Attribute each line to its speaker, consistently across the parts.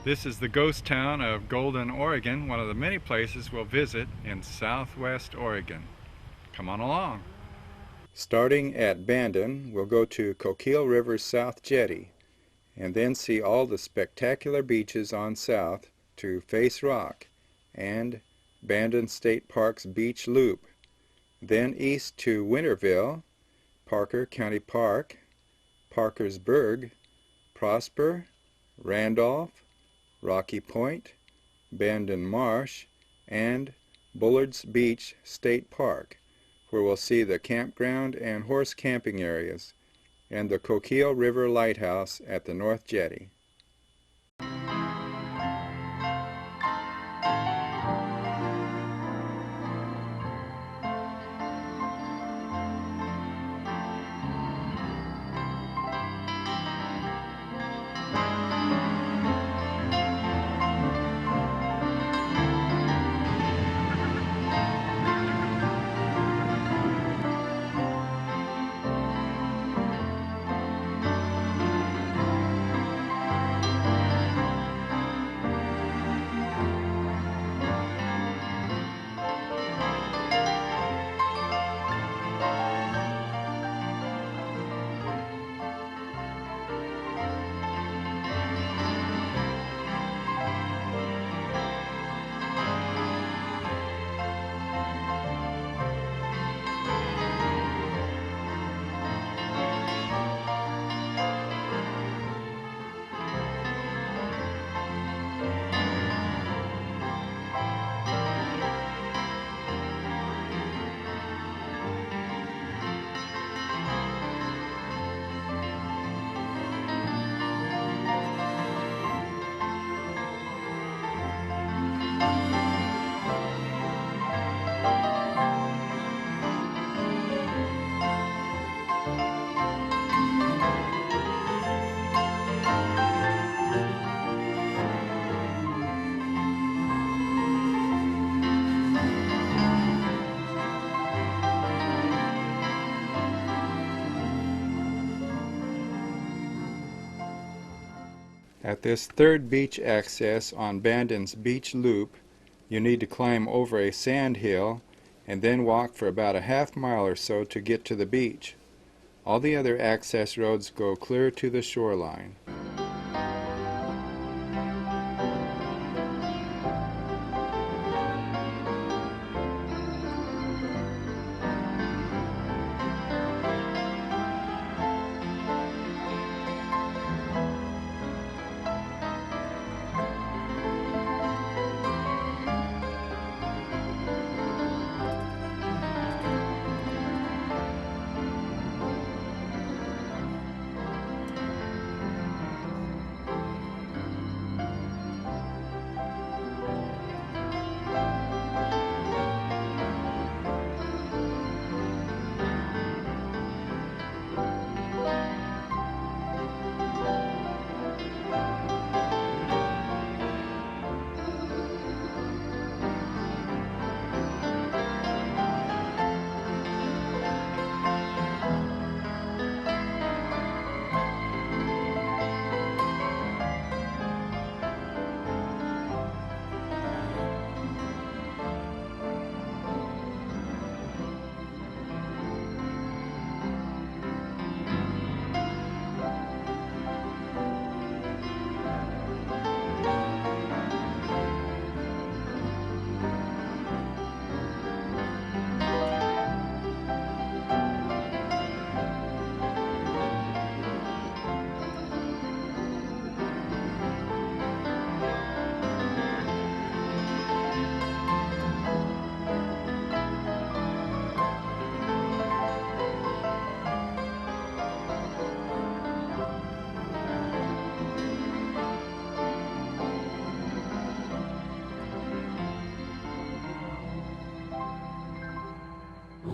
Speaker 1: This is the ghost town of Golden, Oregon, one of the many places we'll visit in southwest Oregon. Come on along. Starting at Bandon, we'll go to Coquille River's South Jetty, and then see all the spectacular beaches on south to Face Rock and Bandon State Park's Beach Loop. Then east to Winterville, Parker County Park, Parkersburg, Prosper, Randolph, Rocky Point, Bandon Marsh, and Bullards Beach State Park, where we'll see the campground and horse camping areas, and the Coquille River Lighthouse at the North Jetty. At this third beach access on Bandon's Beach Loop, you need to climb over a sand hill and then walk for about a half-mile or so to get to the beach. All the other access roads go clear to the shoreline.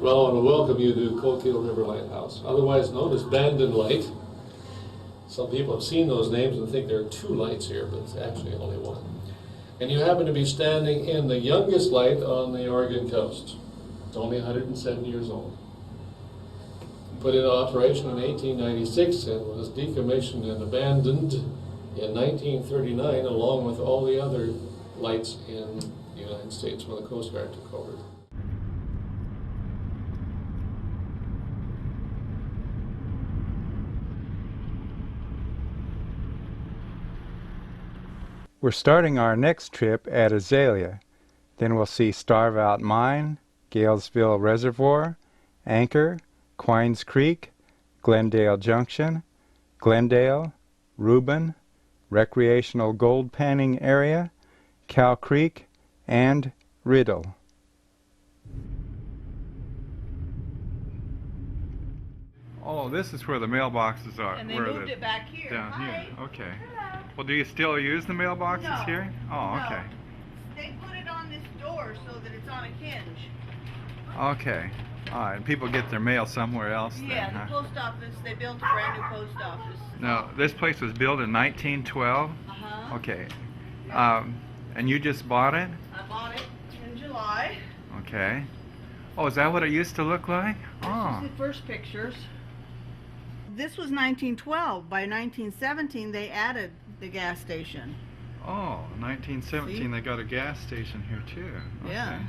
Speaker 2: Well, I want to welcome you to Coquille River Lighthouse, otherwise known as Bandon Light. Some people have seen those names and think there are two lights here, but it's actually only one. And you happen to be standing in the youngest light on the Oregon coast. It's only 107 years old. Put in operation in 1896 and was decommissioned and abandoned in 1939, along with all the other lights in the United States when the Coast Guard took over.
Speaker 1: We're starting our next trip at Azalea. Then we'll see Starveout Mine, Galesville Reservoir, Anchor, Quines Creek, Glendale Junction, Glendale, Reuben, Recreational Gold Panning Area, Cow Creek, and Riddle. Oh, this is where the mailboxes are.
Speaker 3: And they moved it back here.
Speaker 1: Down
Speaker 3: Hi.
Speaker 1: here. Okay.
Speaker 3: Hello.
Speaker 1: Well, do you still use the mailboxes
Speaker 3: No.
Speaker 1: here? Oh,
Speaker 3: No.
Speaker 1: okay.
Speaker 3: They put it on this door so that it's on a hinge.
Speaker 1: Okay. All right. And people get their mail somewhere else then,
Speaker 3: Yeah,
Speaker 1: huh?
Speaker 3: the post office, they built a brand new post office.
Speaker 1: Now, this place was built in 1912?
Speaker 3: Uh-huh.
Speaker 1: Okay. And you just bought it?
Speaker 3: I bought it in July.
Speaker 1: Okay. Oh, is that what it used to look like?
Speaker 3: This
Speaker 1: Oh.
Speaker 3: is the first pictures. This was 1912. By 1917, they added the gas station.
Speaker 1: Oh, 1917,
Speaker 3: See?
Speaker 1: they got a gas station here too. Okay.
Speaker 3: Yeah.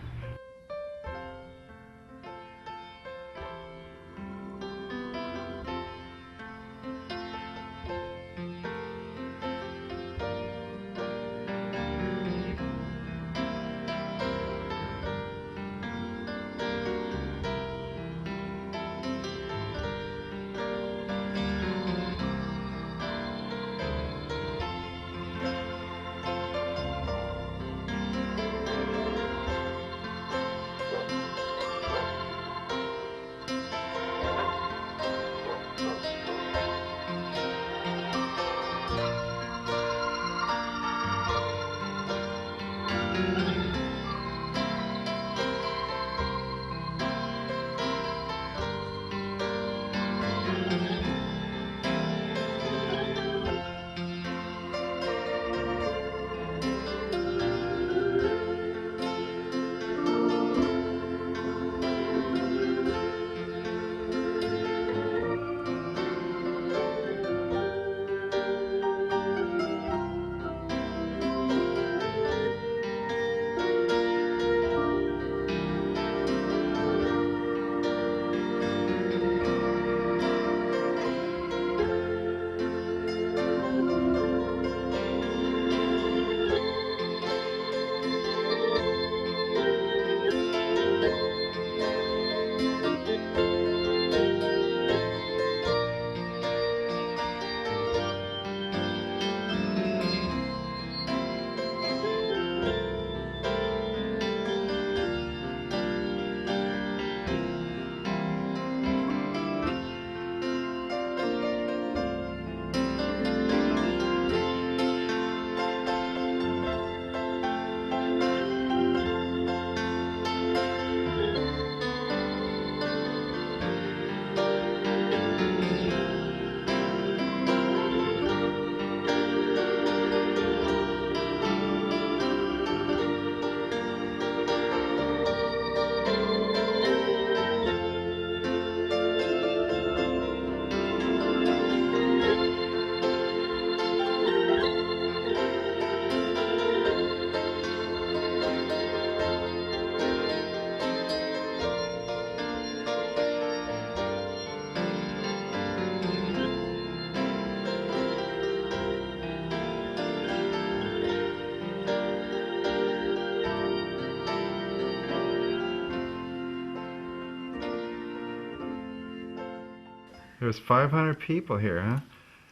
Speaker 1: There's 500 people here, huh?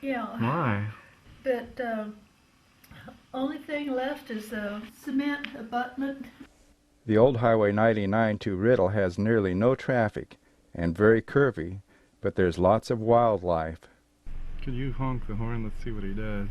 Speaker 4: Yeah,
Speaker 1: My.
Speaker 4: but only thing left is a cement abutment.
Speaker 1: The old Highway 99 to Riddle has nearly no traffic and very curvy, but there's lots of wildlife. Could you honk the horn? Let's see what he does.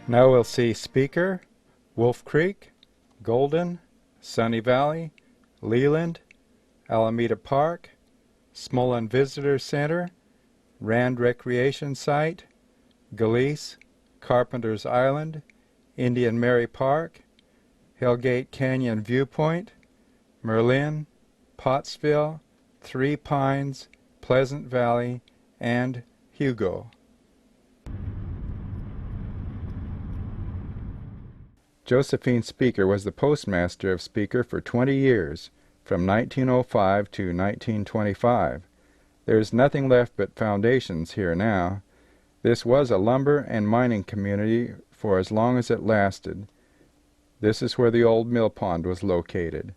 Speaker 1: Now we'll see Speaker, Wolf Creek, Golden, Sunny Valley, Leland, Alameda Park, Smulin Visitor Center, Rand Recreation Site, Galice, Carpenter's Island, Indian Mary Park, Hellgate Canyon Viewpoint, Merlin, Pottsville, Three Pines, Pleasant Valley, and Hugo. Josephine Speaker was the postmaster of Speaker for 20 years, from 1905 to 1925. There is nothing left but foundations here now. This was a lumber and mining community for as long as it lasted. This is where the old mill pond was located.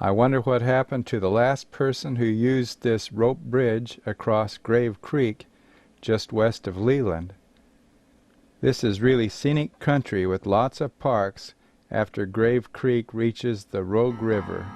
Speaker 1: I wonder what happened to the last person who used this rope bridge across Grave Creek just west of Leland. This is really scenic country with lots of parks after Grave Creek reaches the Rogue River.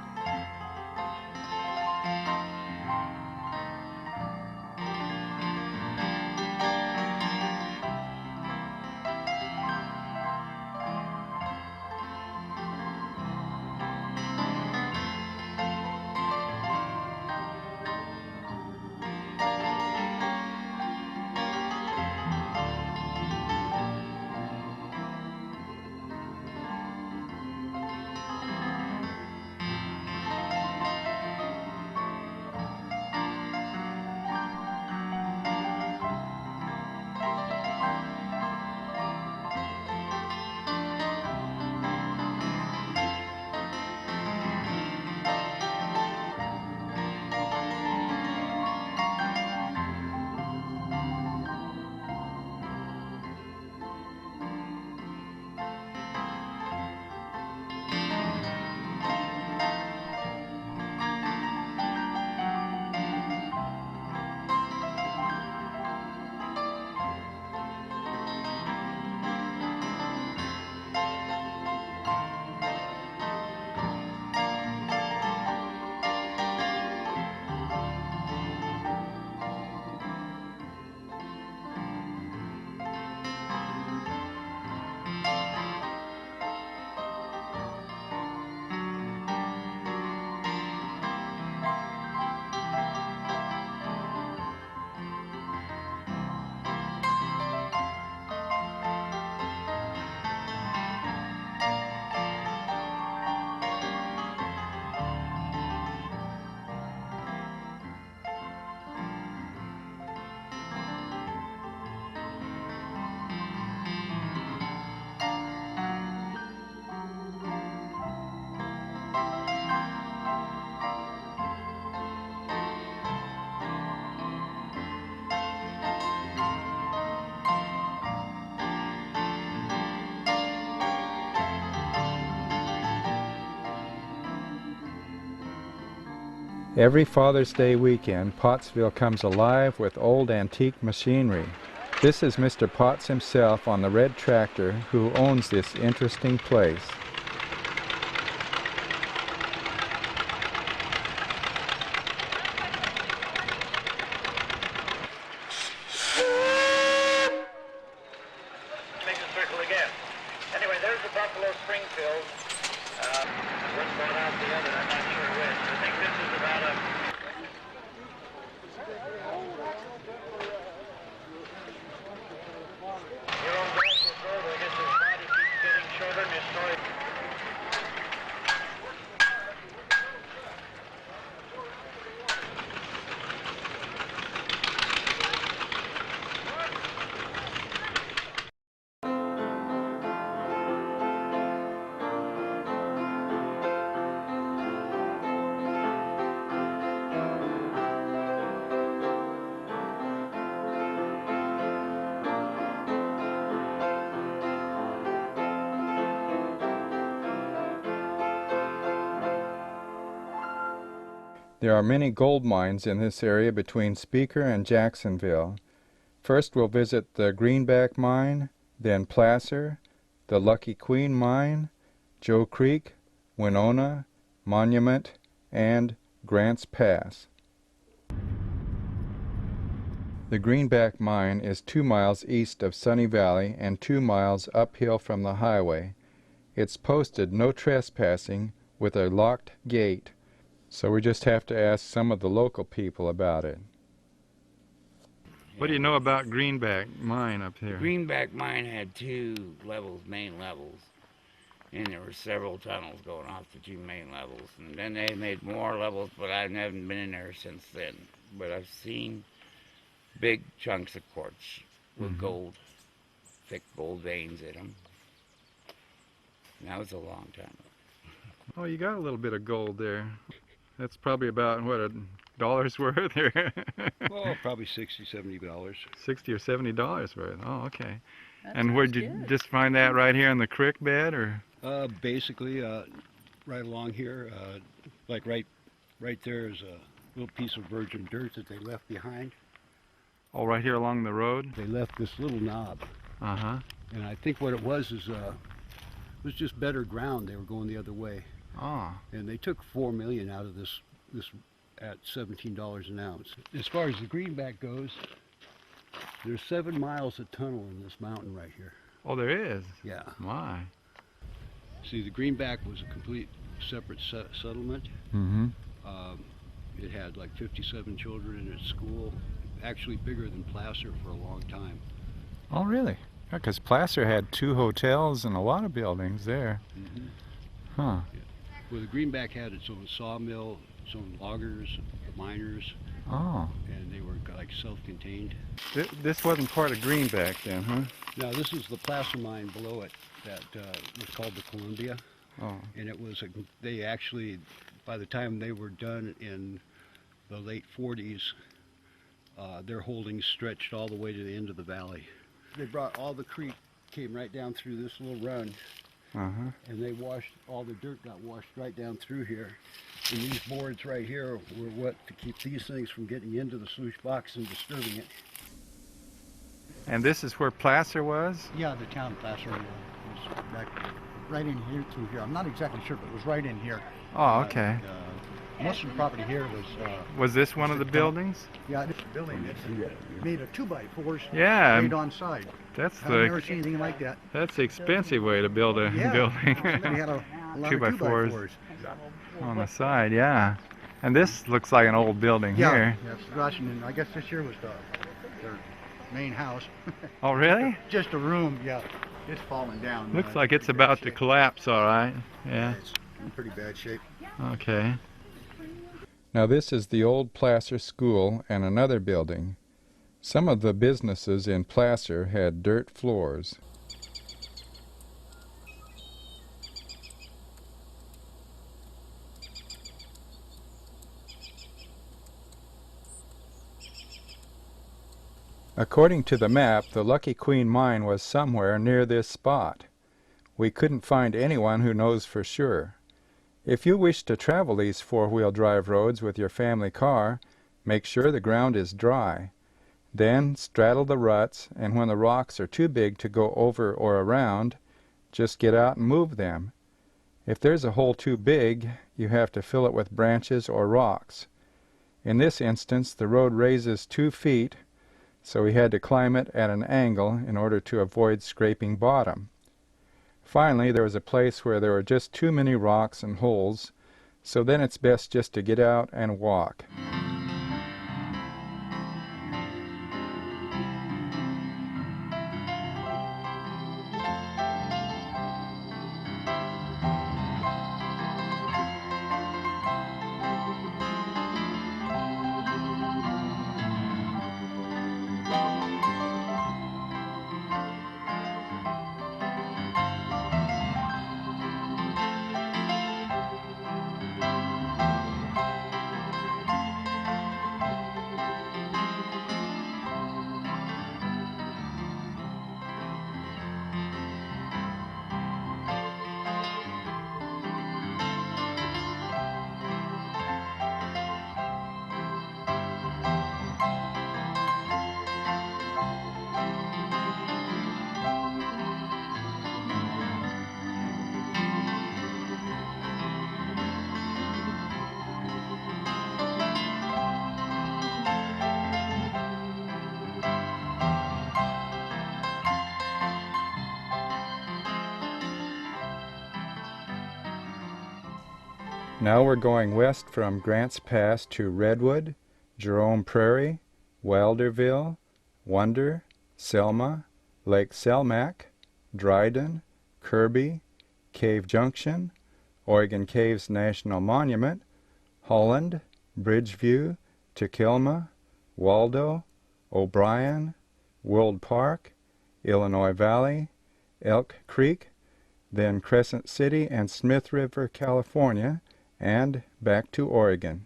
Speaker 1: Every Father's Day weekend, Pottsville comes alive with old antique machinery. This is Mr. Potts himself on the red tractor who owns this interesting place. There are many gold mines in this area between Speaker and Jacksonville. First we'll visit the Greenback mine, then Placer, the Lucky Queen mine, Joe Creek, Winona, Monument, and Grants Pass. The Greenback mine is 2 miles east of Sunny Valley and 2 miles uphill from the highway. It's posted no trespassing with a locked gate, so we just have to ask some of the local people about it. What do you know about Greenback mine up here?
Speaker 5: The Greenback mine had 2 levels, main levels, and there were several tunnels going off the 2 main levels. And then they made more levels, but I haven't been in there since then. But I've seen big chunks of quartz with gold, thick gold veins in them. And that was a long time ago.
Speaker 1: Oh, you got a little bit of gold there. That's probably about, what, $1 worth? Or
Speaker 6: Well, probably $60, $70.
Speaker 1: $60 or $70 worth. Oh, okay.
Speaker 3: That
Speaker 1: And where'd you
Speaker 3: sounds good.
Speaker 1: just find that right here in the creek bed, or?
Speaker 6: Basically, right along here, like right there is a little piece of virgin dirt that they left behind.
Speaker 1: Oh, right here along the road?
Speaker 6: They left this little knob,
Speaker 1: Uh-huh.
Speaker 6: and I think what it was is it was just better ground. They were going the other way,
Speaker 1: Oh.
Speaker 6: and they took $4 million out of this at $17 an ounce. As far as the Greenback goes, there's 7 miles of tunnel in this mountain right here.
Speaker 1: Oh, there is?
Speaker 6: Yeah.
Speaker 1: My.
Speaker 6: See, the Greenback was a complete separate settlement.
Speaker 1: Mm-hmm.
Speaker 6: It had like 57 children in its school, actually bigger than Placer for a long time.
Speaker 1: Oh, really? Yeah, because Placer had 2 hotels and a lot of buildings there. Huh.
Speaker 6: Well, the Greenback had its own sawmill, its own loggers, the miners,
Speaker 1: Oh.
Speaker 6: and they were like self-contained.
Speaker 1: This wasn't part of Greenback then, huh?
Speaker 6: Now this is the Placer mine below it that was called the Columbia,
Speaker 1: Oh.
Speaker 6: and it was they actually, by the time they were done in the late 40s, their holdings stretched all the way to the end of the valley. They brought all the creek, came right down through this little run,
Speaker 1: Uh-huh.
Speaker 6: and they washed, all the dirt got washed right down through here. And these boards right here were what to keep these things from getting into the sluice box and disturbing it.
Speaker 1: And this is where Placer was?
Speaker 7: Yeah, the town Placer was right in here through here. I'm not exactly sure, but it was right in here.
Speaker 1: Oh, okay.
Speaker 7: Most of the property here was,
Speaker 1: Was this one of the buildings?
Speaker 7: yeah, this building, it's made of 2x4s
Speaker 1: Yeah,
Speaker 7: laid on side.
Speaker 1: That's
Speaker 7: I've never
Speaker 1: the
Speaker 7: seen anything like that.
Speaker 1: that's the expensive way to build a
Speaker 7: Yeah,
Speaker 1: building.
Speaker 7: somebody had a lot
Speaker 1: 2x4s.
Speaker 7: of 2x4s.
Speaker 1: On the side, yeah. And this looks like an old building
Speaker 7: Yeah,
Speaker 1: here.
Speaker 7: yes, Washington. I guess this here was their main house.
Speaker 1: Oh, really?
Speaker 7: Just a room, yeah. It's falling down.
Speaker 1: Looks
Speaker 7: It's
Speaker 1: like it's
Speaker 7: in bad
Speaker 1: about to
Speaker 7: shape.
Speaker 1: collapse, all right. Yeah.
Speaker 7: It's in pretty bad shape.
Speaker 1: Okay. Now this is the old Placer School and another building. Some of the businesses in Placer had dirt floors. According to the map, the Lucky Queen mine was somewhere near this spot. We couldn't find anyone who knows for sure. If you wish to travel these four-wheel drive roads with your family car, make sure the ground is dry. Then straddle the ruts, and when the rocks are too big to go over or around, just get out and move them. If there's a hole too big, you have to fill it with branches or rocks. In this instance, the road raises 2 feet, so we had to climb it at an angle in order to avoid scraping bottom. Finally, there was a place where there were just too many rocks and holes, so then it's best just to get out and walk. Now we're going west from Grants Pass to Redwood, Jerome Prairie, Wilderville, Wonder, Selma, Lake Selmac, Dryden, Kirby, Cave Junction, Oregon Caves National Monument, Holland, Bridgeview, Tequilma, Waldo, O'Brien, World Park, Illinois Valley, Elk Creek, then Crescent City and Smith River, California, and back to Oregon.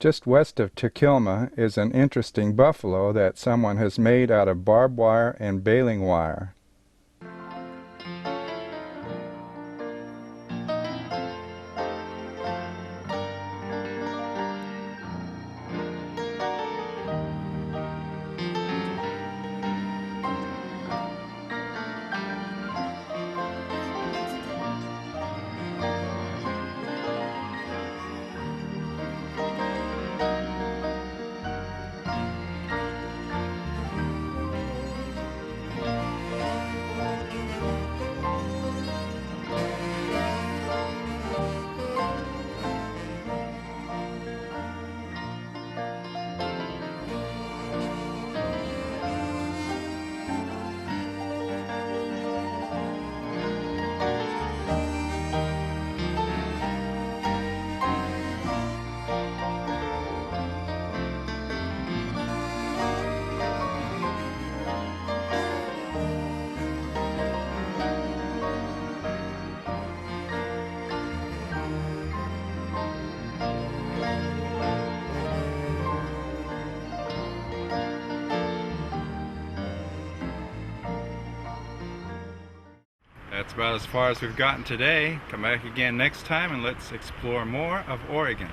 Speaker 1: Just west of Tequilma is an interesting buffalo that someone has made out of barbed wire and baling wire. That's about as far as we've gotten today. Come back again next time and let's explore more of Oregon.